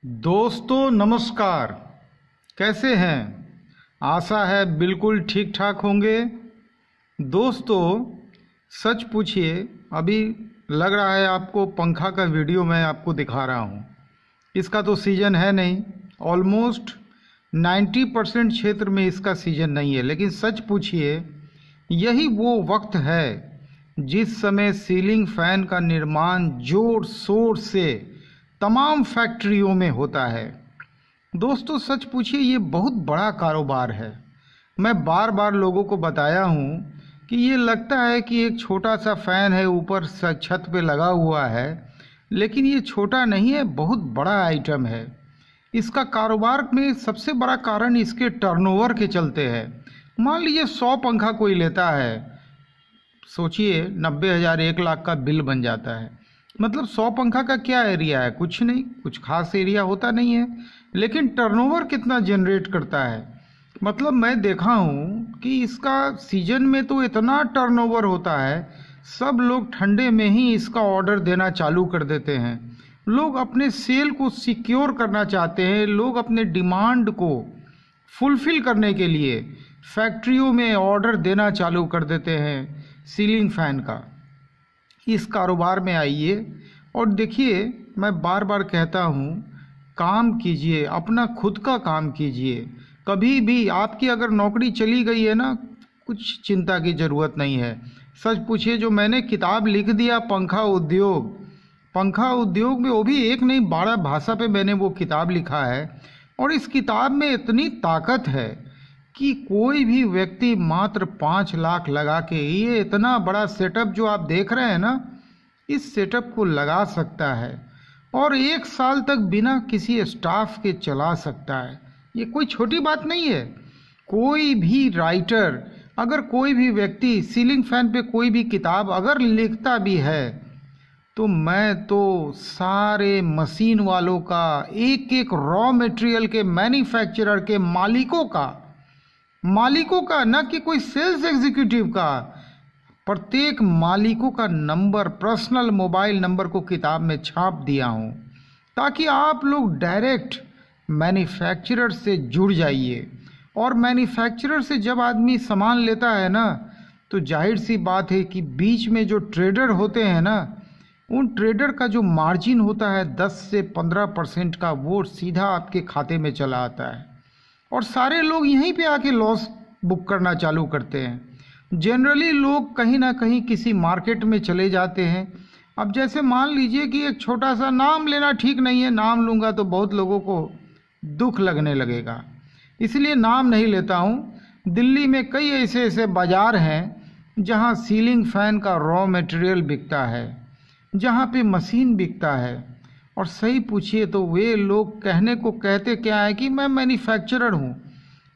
दोस्तों नमस्कार। कैसे हैं? आशा है बिल्कुल ठीक ठाक होंगे। दोस्तों सच पूछिए, अभी लग रहा है आपको पंखा का वीडियो मैं आपको दिखा रहा हूँ। इसका तो सीज़न है नहीं, ऑलमोस्ट 90% क्षेत्र में इसका सीज़न नहीं है। लेकिन सच पूछिए, यही वो वक्त है जिस समय सीलिंग फैन का निर्माण जोर शोर से तमाम फैक्ट्रियों में होता है। दोस्तों सच पूछिए, ये बहुत बड़ा कारोबार है। मैं बार बार लोगों को बताया हूँ कि ये लगता है कि एक छोटा सा फ़ैन है ऊपर छत पे लगा हुआ है, लेकिन ये छोटा नहीं है, बहुत बड़ा आइटम है। इसका कारोबार में सबसे बड़ा कारण इसके टर्नओवर के चलते है। मान लीजिए 100 पंखा कोई लेता है, सोचिए 90,000 1 लाख का बिल बन जाता है। मतलब 100 पंखा का क्या एरिया है? कुछ नहीं, कुछ खास एरिया होता नहीं है, लेकिन टर्नओवर कितना जनरेट करता है। मतलब मैं देखा हूँ कि इसका सीजन में तो इतना टर्नओवर होता है, सब लोग ठंडे में ही इसका ऑर्डर देना चालू कर देते हैं। लोग अपने सेल को सिक्योर करना चाहते हैं, लोग अपने डिमांड को फुलफिल करने के लिए फैक्ट्रियों में ऑर्डर देना चालू कर देते हैं सीलिंग फैन का। इस कारोबार में आइए और देखिए, मैं बार बार कहता हूँ, काम कीजिए, अपना खुद का काम कीजिए। कभी भी आपकी अगर नौकरी चली गई है ना, कुछ चिंता की ज़रूरत नहीं है। सच पूछिए, जो मैंने किताब लिख दिया पंखा उद्योग में, वो भी एक नहीं 12 भाषा पे मैंने वो किताब लिखा है। और इस किताब में इतनी ताकत है कि कोई भी व्यक्ति मात्र 5 लाख लगा के ये इतना बड़ा सेटअप जो आप देख रहे हैं ना, इस सेटअप को लगा सकता है और 1 साल तक बिना किसी स्टाफ के चला सकता है। ये कोई छोटी बात नहीं है। कोई भी राइटर, अगर कोई भी व्यक्ति सीलिंग फैन पे कोई भी किताब अगर लिखता भी है, तो मैं तो सारे मशीन वालों का, एक एक रॉ मटेरियल के मैन्युफैक्चरर के मालिकों का, न कि कोई सेल्स एग्जीक्यूटिव का, प्रत्येक मालिकों का नंबर, पर्सनल मोबाइल नंबर को किताब में छाप दिया हूँ, ताकि आप लोग डायरेक्ट मैन्युफैक्चरर से जुड़ जाइए। और मैन्युफैक्चरर से जब आदमी सामान लेता है ना, तो जाहिर सी बात है कि बीच में जो ट्रेडर होते हैं ना, उन ट्रेडर का जो मार्जिन होता है 10 से 15% का, वो सीधा आपके खाते में चला आता है और सारे लोग यहीं पे आके लॉस बुक करना चालू करते हैं। जनरली लोग कहीं ना कहीं किसी मार्केट में चले जाते हैं। अब जैसे मान लीजिए कि एक छोटा सा, नाम लेना ठीक नहीं है, नाम लूँगा तो बहुत लोगों को दुख लगने लगेगा, इसलिए नाम नहीं लेता हूँ। दिल्ली में कई ऐसे ऐसे बाज़ार हैं जहाँ सीलिंग फैन का रॉ मटेरियल बिकता है, जहाँ पे मशीन बिकता है। और सही पूछिए तो वे लोग कहने को कहते क्या है कि मैं मैन्युफैक्चरर हूँ।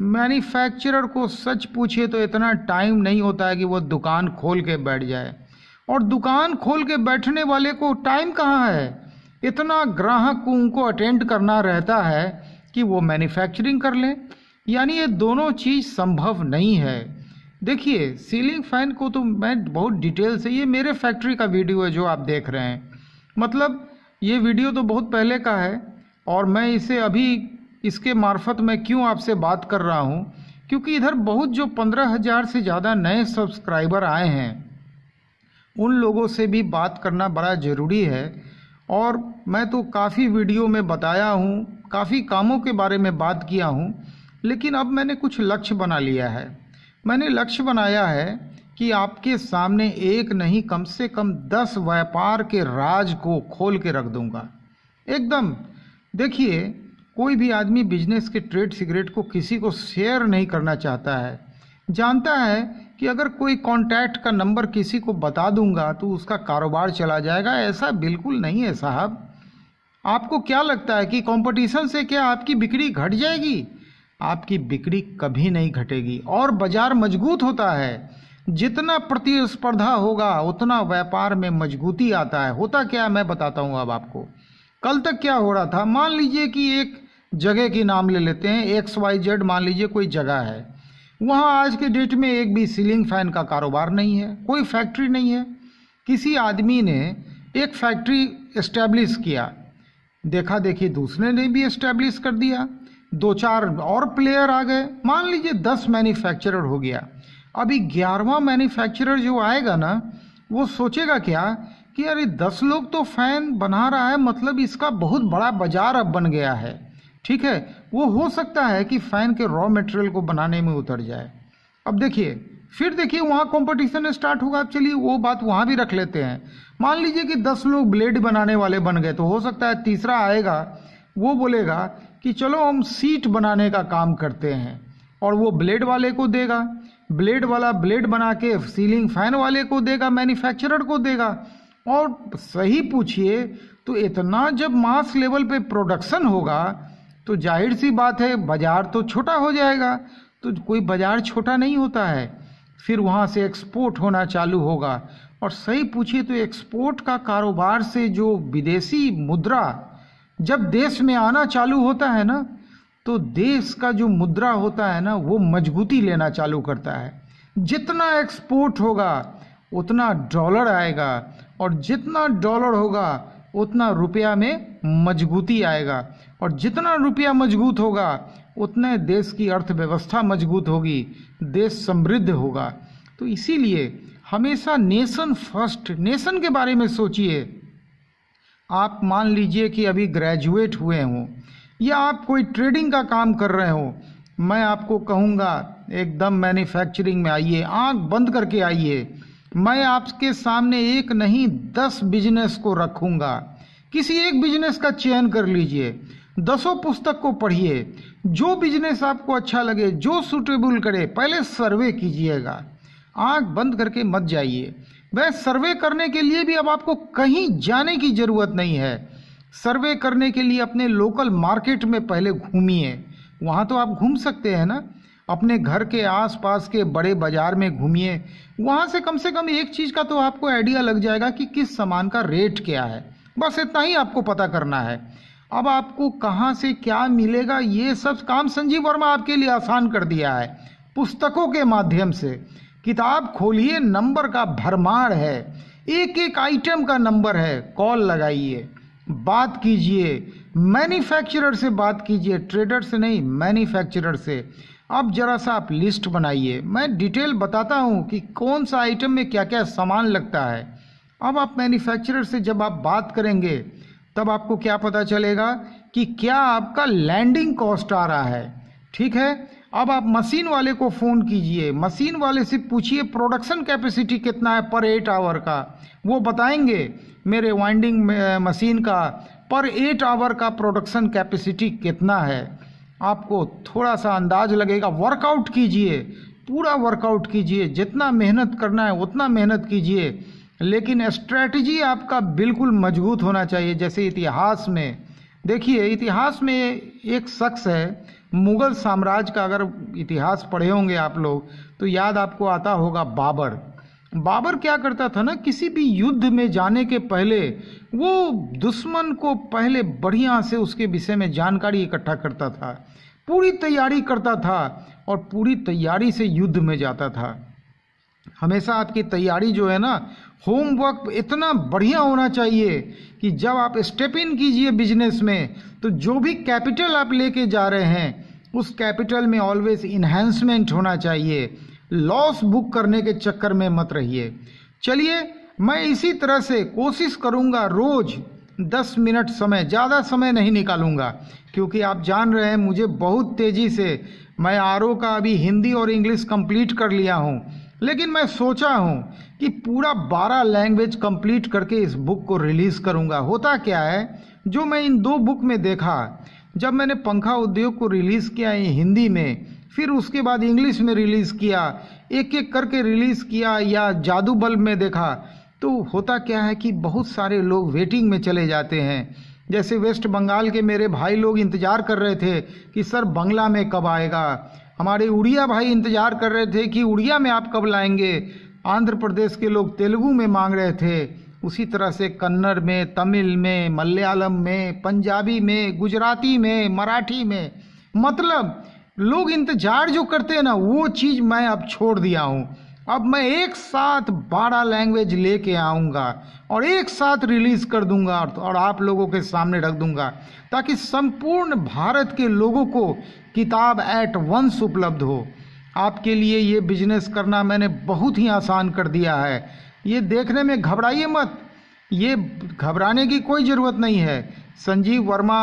मैन्युफैक्चरर को सच पूछिए तो इतना टाइम नहीं होता है कि वो दुकान खोल के बैठ जाए, और दुकान खोल के बैठने वाले को टाइम कहाँ है? इतना ग्राहक को उनको अटेंड करना रहता है कि वो मैन्युफैक्चरिंग कर लें। यानी ये दोनों चीज़ संभव नहीं है। देखिए, सीलिंग फैन को तो मैं बहुत डिटेल से, ये मेरे फैक्ट्री का वीडियो है जो आप देख रहे हैं। मतलब ये वीडियो तो बहुत पहले का है, और मैं इसे अभी इसके मार्फत मैं क्यों आपसे बात कर रहा हूँ, क्योंकि इधर बहुत जो 15,000 से ज़्यादा नए सब्सक्राइबर आए हैं, उन लोगों से भी बात करना बड़ा ज़रूरी है। और मैं तो काफ़ी वीडियो में बताया हूँ, काफ़ी कामों के बारे में बात किया हूँ, लेकिन अब मैंने कुछ लक्ष्य बना लिया है। मैंने लक्ष्य बनाया है कि आपके सामने एक नहीं, कम से कम 10 व्यापार के राज को खोल के रख दूंगा एकदम। देखिए, कोई भी आदमी बिजनेस के ट्रेड सीक्रेट को किसी को शेयर नहीं करना चाहता है। जानता है कि अगर कोई कॉन्टैक्ट का नंबर किसी को बता दूंगा तो उसका कारोबार चला जाएगा। ऐसा बिल्कुल नहीं है साहब। आपको क्या लगता है कि कंपटीशन से क्या आपकी बिक्री घट जाएगी? आपकी बिक्री कभी नहीं घटेगी। और बाजार मजबूत होता है, जितना प्रतिस्पर्धा होगा उतना व्यापार में मजबूती आता है। होता क्या है मैं बताता हूँ अब आपको। कल तक क्या हो रहा था, मान लीजिए कि एक जगह की नाम ले लेते हैं, XYZ मान लीजिए कोई जगह है, वहाँ आज के डेट में एक भी सीलिंग फैन का कारोबार नहीं है, कोई फैक्ट्री नहीं है। किसी आदमी ने एक फैक्ट्री एस्टेब्लिश किया, देखा देखी दूसरे ने भी एस्टेब्लिश कर दिया, 2-4 और प्लेयर आ गए, मान लीजिए 10 मैन्युफैक्चरर हो गया। अभी 11वां मैन्युफैक्चरर जो आएगा ना, वो सोचेगा क्या कि अरे 10 लोग तो फैन बना रहा है, मतलब इसका बहुत बड़ा बाजार अब बन गया है। ठीक है, वो हो सकता है कि फैन के रॉ मटेरियल को बनाने में उतर जाए। अब देखिए, फिर देखिए वहाँ कंपटीशन स्टार्ट होगा। अब चलिए वो बात वहाँ भी रख लेते हैं। मान लीजिए कि 10 लोग ब्लेड बनाने वाले बन गए, तो हो सकता है तीसरा आएगा, वो बोलेगा कि चलो हम सीट बनाने का काम करते हैं, और वो ब्लेड वाले को देगा, ब्लेड वाला ब्लेड बना के सीलिंग फैन वाले को देगा, मैन्युफैक्चरर को देगा। और सही पूछिए तो इतना जब मास लेवल पे प्रोडक्शन होगा तो जाहिर सी बात है बाजार तो छोटा हो जाएगा। तो कोई बाजार छोटा नहीं होता है। फिर वहाँ से एक्सपोर्ट होना चालू होगा, और सही पूछिए तो एक्सपोर्ट का कारोबार से जो विदेशी मुद्रा जब देश में आना चालू होता है ना, तो देश का जो मुद्रा होता है ना, वो मजबूती लेना चालू करता है। जितना एक्सपोर्ट होगा उतना डॉलर आएगा, और जितना डॉलर होगा उतना रुपया में मजबूती आएगा, और जितना रुपया मजबूत होगा उतने देश की अर्थव्यवस्था मजबूत होगी, देश समृद्ध होगा। तो इसीलिए हमेशा नेशन फर्स्ट, नेशन के बारे में सोचिए। आप मान लीजिए कि अभी ग्रेजुएट हुए हों, या आप कोई ट्रेडिंग का काम कर रहे हो, मैं आपको कहूँगा एकदम मैन्युफैक्चरिंग में आइए, आंख बंद करके आइए। मैं आपके सामने एक नहीं 10 बिजनेस को रखूँगा। किसी एक बिजनेस का चयन कर लीजिए, 10 पुस्तक को पढ़िए, जो बिजनेस आपको अच्छा लगे, जो सूटेबल करे, पहले सर्वे कीजिएगा। आंख बंद करके मत जाइए। वह सर्वे करने के लिए भी अब आपको कहीं जाने की ज़रूरत नहीं है। सर्वे करने के लिए अपने लोकल मार्केट में पहले घूमिए। वहाँ तो आप घूम सकते हैं ना, अपने घर के आसपास के बड़े बाज़ार में घूमिए। वहाँ से कम एक चीज़ का तो आपको आइडिया लग जाएगा कि किस सामान का रेट क्या है। बस इतना ही आपको पता करना है। अब आपको कहाँ से क्या मिलेगा, ये सब काम संजीव वर्मा आपके लिए आसान कर दिया है। पुस्तकों के माध्यम से किताब खोलिए, नंबर का भरमार है, एक एक आइटम का नंबर है। कॉल लगाइए, बात कीजिए, मैन्युफैक्चरर से बात कीजिए, ट्रेडर से नहीं, मैन्युफैक्चरर से। अब जरा सा आप लिस्ट बनाइए, मैं डिटेल बताता हूँ कि कौन सा आइटम में क्या क्या सामान लगता है। अब आप मैन्युफैक्चरर से जब आप बात करेंगे तब आपको क्या पता चलेगा कि क्या आपका लैंडिंग कॉस्ट आ रहा है। ठीक है, अब आप मशीन वाले को फ़ोन कीजिए, मशीन वाले से पूछिए प्रोडक्शन कैपेसिटी कितना है पर 8 आवर का। वो बताएंगे मेरे वाइंडिंग मशीन का पर 8 आवर का प्रोडक्शन कैपेसिटी कितना है। आपको थोड़ा सा अंदाज लगेगा। वर्कआउट कीजिए, पूरा वर्कआउट कीजिए, जितना मेहनत करना है उतना मेहनत कीजिए, लेकिन स्ट्रेटजी आपका बिल्कुल मजबूत होना चाहिए। जैसे इतिहास में देखिए, इतिहास में एक शख्स है मुग़ल साम्राज्य का, अगर इतिहास पढ़े होंगे आप लोग तो याद आपको आता होगा बाबर। बाबर क्या करता था ना, किसी भी युद्ध में जाने के पहले वो दुश्मन को पहले बढ़िया से उसके विषय में जानकारी इकट्ठा करता था, पूरी तैयारी करता था और पूरी तैयारी से युद्ध में जाता था। हमेशा आपकी तैयारी जो है ना, होमवर्क इतना बढ़िया होना चाहिए कि जब आप स्टेप इन कीजिए बिजनेस में तो जो भी कैपिटल आप लेके जा रहे हैं उस कैपिटल में ऑलवेज इन्हेंसमेंट होना चाहिए। लॉस बुक करने के चक्कर में मत रहिए। चलिए, मैं इसी तरह से कोशिश करूंगा रोज 10 मिनट समय, ज़्यादा समय नहीं निकालूंगा, क्योंकि आप जान रहे हैं मुझे बहुत तेज़ी से, मैं आरओ का अभी हिंदी और इंग्लिश कंप्लीट कर लिया हूं, लेकिन मैं सोचा हूं कि पूरा 12 लैंग्वेज कंप्लीट करके इस बुक को रिलीज़ करूंगा। होता क्या है, जो मैं इन 2 बुक में देखा, जब मैंने पंखा उद्योग को रिलीज़ किया हिंदी में, फिर उसके बाद इंग्लिश में रिलीज़ किया, एक एक करके रिलीज़ किया, या जादू बल्ब में देखा, तो होता क्या है कि बहुत सारे लोग वेटिंग में चले जाते हैं। जैसे वेस्ट बंगाल के मेरे भाई लोग इंतज़ार कर रहे थे कि सर बंगला में कब आएगा, हमारे उड़िया भाई इंतज़ार कर रहे थे कि उड़िया में आप कब लाएंगे, आंध्र प्रदेश के लोग तेलुगु में मांग रहे थे, उसी तरह से कन्नड़ में, तमिल में, मलयालम में, पंजाबी में, गुजराती में, मराठी में, मतलब लोग इंतज़ार जो करते हैं ना, वो चीज़ मैं अब छोड़ दिया हूँ। अब मैं एक साथ 12 लैंग्वेज लेके आऊँगा और एक साथ रिलीज़ कर दूंगा और आप लोगों के सामने रख दूंगा, ताकि संपूर्ण भारत के लोगों को किताब एट वंस उपलब्ध हो। आपके लिए ये बिजनेस करना मैंने बहुत ही आसान कर दिया है। ये देखने में घबराइए मत, ये घबराने की कोई ज़रूरत नहीं है। संजीव वर्मा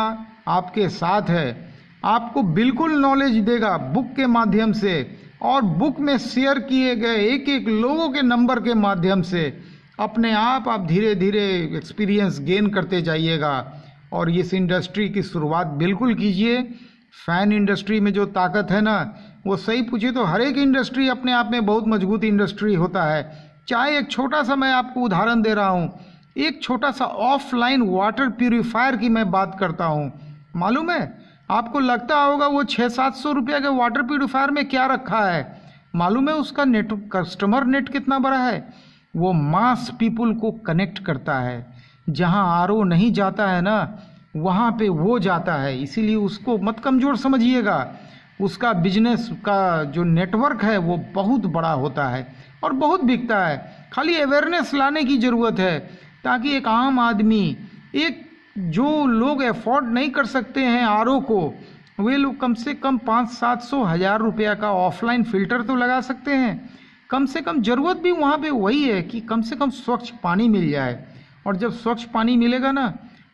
आपके साथ है, आपको बिल्कुल नॉलेज देगा बुक के माध्यम से और बुक में शेयर किए गए एक एक लोगों के नंबर के माध्यम से अपने आप धीरे धीरे एक्सपीरियंस गेन करते जाइएगा और इस इंडस्ट्री की शुरुआत बिल्कुल कीजिए। फैन इंडस्ट्री में जो ताकत है ना, वो सही पूछे तो हर एक इंडस्ट्री अपने आप में बहुत मजबूत इंडस्ट्री होता है। चाहे एक छोटा सा मैं आपको उदाहरण दे रहा हूँ, एक छोटा सा ऑफलाइन वाटर प्यूरिफायर की मैं बात करता हूँ। मालूम है आपको, लगता होगा वो 600-700 रुपये के वाटर प्यूरिफायर में क्या रखा है। मालूम है उसका नेट कस्टमर नेट कितना बड़ा है। वो मास पीपुल को कनेक्ट करता है। जहाँ आरओ नहीं जाता है ना, वहाँ पे वो जाता है। इसीलिए उसको मत कमज़ोर समझिएगा। उसका बिजनेस का जो नेटवर्क है वो बहुत बड़ा होता है और बहुत बिकता है। खाली अवेयरनेस लाने की ज़रूरत है, ताकि एक आम आदमी, एक जो लोग अफोर्ड नहीं कर सकते हैं आरओ को, वे लोग कम से कम 500-700-1000 रुपया का ऑफलाइन फ़िल्टर तो लगा सकते हैं। कम से कम ज़रूरत भी वहाँ पे वही है कि कम से कम स्वच्छ पानी मिल जाए। और जब स्वच्छ पानी मिलेगा ना,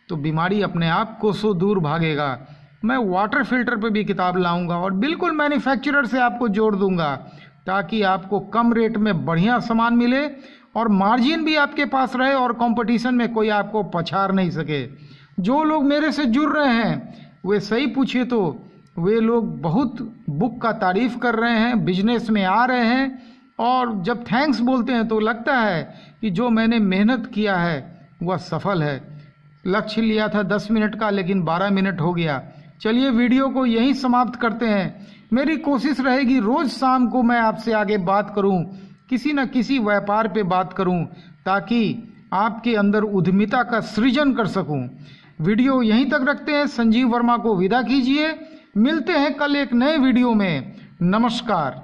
तो बीमारी अपने आप कोसों दूर भागेगा। मैं वाटर फिल्टर पे भी किताब लाऊंगा और बिल्कुल मैन्युफैक्चरर से आपको जोड़ दूंगा, ताकि आपको कम रेट में बढ़िया सामान मिले और मार्जिन भी आपके पास रहे और कंपटीशन में कोई आपको पछाड़ नहीं सके। जो लोग मेरे से जुड़ रहे हैं, वे सही पूछिए तो वे लोग बहुत बुक का तारीफ़ कर रहे हैं, बिजनेस में आ रहे हैं, और जब थैंक्स बोलते हैं तो लगता है कि जो मैंने मेहनत किया है वह सफल है। लक्ष्य लिया था 10 मिनट का, लेकिन 12 मिनट हो गया। चलिए वीडियो को यहीं समाप्त करते हैं। मेरी कोशिश रहेगी रोज़ शाम को मैं आपसे आगे बात करूं, किसी न किसी व्यापार पे बात करूं, ताकि आपके अंदर उद्यमिता का सृजन कर सकूं। वीडियो यहीं तक रखते हैं। संजीव वर्मा को विदा कीजिए। मिलते हैं कल एक नए वीडियो में। नमस्कार।